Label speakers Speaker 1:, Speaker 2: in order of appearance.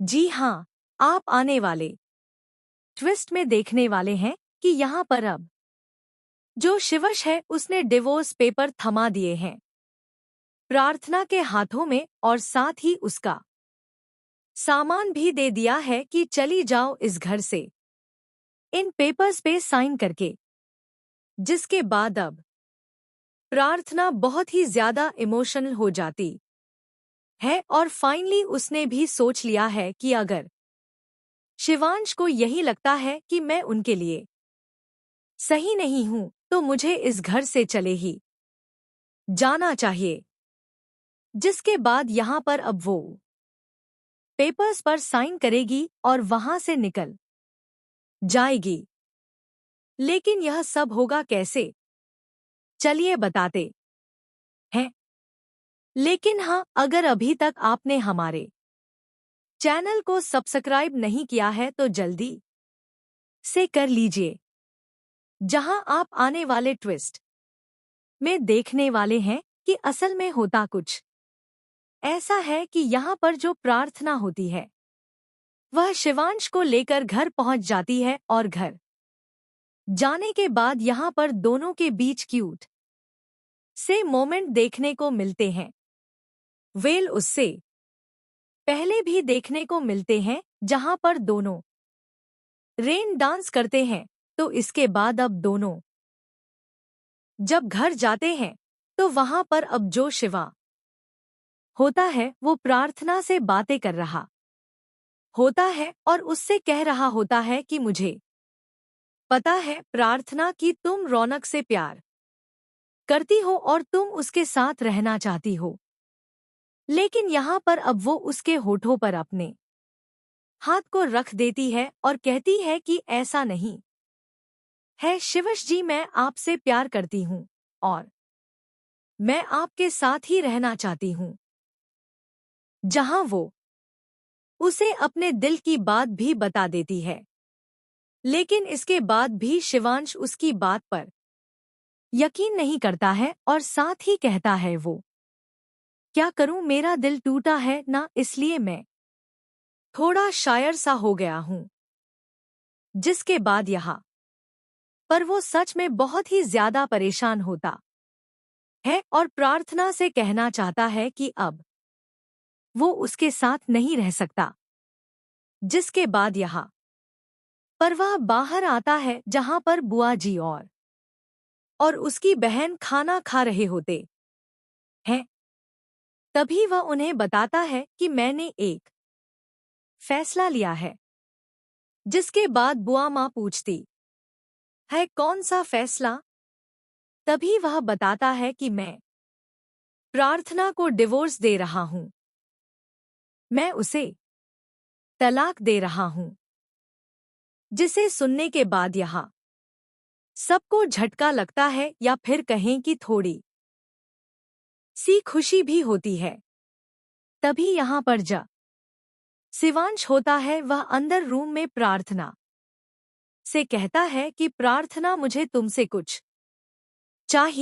Speaker 1: जी हाँ, आप आने वाले ट्विस्ट में देखने वाले हैं कि यहाँ पर अब जो शिवश है उसने डिवोर्स पेपर थमा दिए हैं प्रार्थना के हाथों में और साथ ही उसका सामान भी दे दिया है कि चली जाओ इस घर से इन पेपर्स पे साइन करके। जिसके बाद अब प्रार्थना बहुत ही ज्यादा इमोशनल हो जाती है और फाइनली उसने भी सोच लिया है कि अगर शिवांश को यही लगता है कि मैं उनके लिए सही नहीं हूं तो मुझे इस घर से चले ही जाना चाहिए। जिसके बाद यहाँ पर अब वो पेपर्स पर साइन करेगी और वहां से निकल जाएगी। लेकिन यह सब होगा कैसे, चलिए बताते हैं। लेकिन हाँ, अगर अभी तक आपने हमारे चैनल को सब्सक्राइब नहीं किया है तो जल्दी से कर लीजिए, जहां आप आने वाले ट्विस्ट में देखने वाले हैं कि असल में होता कुछ ऐसा है कि यहाँ पर जो प्रार्थना होती है वह शिवांश को लेकर घर पहुंच जाती है और घर जाने के बाद यहाँ पर दोनों के बीच क्यूट से मोमेंट देखने को मिलते हैं। वेल उससे पहले भी देखने को मिलते हैं जहाँ पर दोनों रेन डांस करते हैं। तो इसके बाद अब दोनों जब घर जाते हैं तो वहां पर अब जो शिवा होता है वो प्रार्थना से बातें कर रहा होता है और उससे कह रहा होता है कि मुझे पता है प्रार्थना कि तुम रौनक से प्यार करती हो और तुम उसके साथ रहना चाहती हो। लेकिन यहाँ पर अब वो उसके होठों पर अपने हाथ को रख देती है और कहती है कि ऐसा नहीं है शिवश जी, मैं आपसे प्यार करती हूँ और मैं आपके साथ ही रहना चाहती हूँ। जहाँ वो उसे अपने दिल की बात भी बता देती है। लेकिन इसके बाद भी शिवांश उसकी बात पर यकीन नहीं करता है और साथ ही कहता है वो क्या करूं, मेरा दिल टूटा है ना, इसलिए मैं थोड़ा शायर सा हो गया हूं। जिसके बाद यहाँ पर वो सच में बहुत ही ज्यादा परेशान होता है और प्रार्थना से कहना चाहता है कि अब वो उसके साथ नहीं रह सकता। जिसके बाद यहाँ पर वह बाहर आता है जहां पर बुआ जी और उसकी बहन खाना खा रहे होते हैं। तभी वह उन्हें बताता है कि मैंने एक फैसला लिया है। जिसके बाद बुआ माँ पूछती है कौन सा फैसला। तभी वह बताता है कि मैं प्रार्थना को डिवोर्स दे रहा हूं, मैं उसे तलाक दे रहा हूं। जिसे सुनने के बाद यहाँ सबको झटका लगता है या फिर कहें कि थोड़ी सी खुशी भी होती है। तभी यहाँ पर शिवांश होता है, वह अंदर रूम में प्रार्थना से कहता है कि प्रार्थना मुझे तुमसे कुछ चाहिए।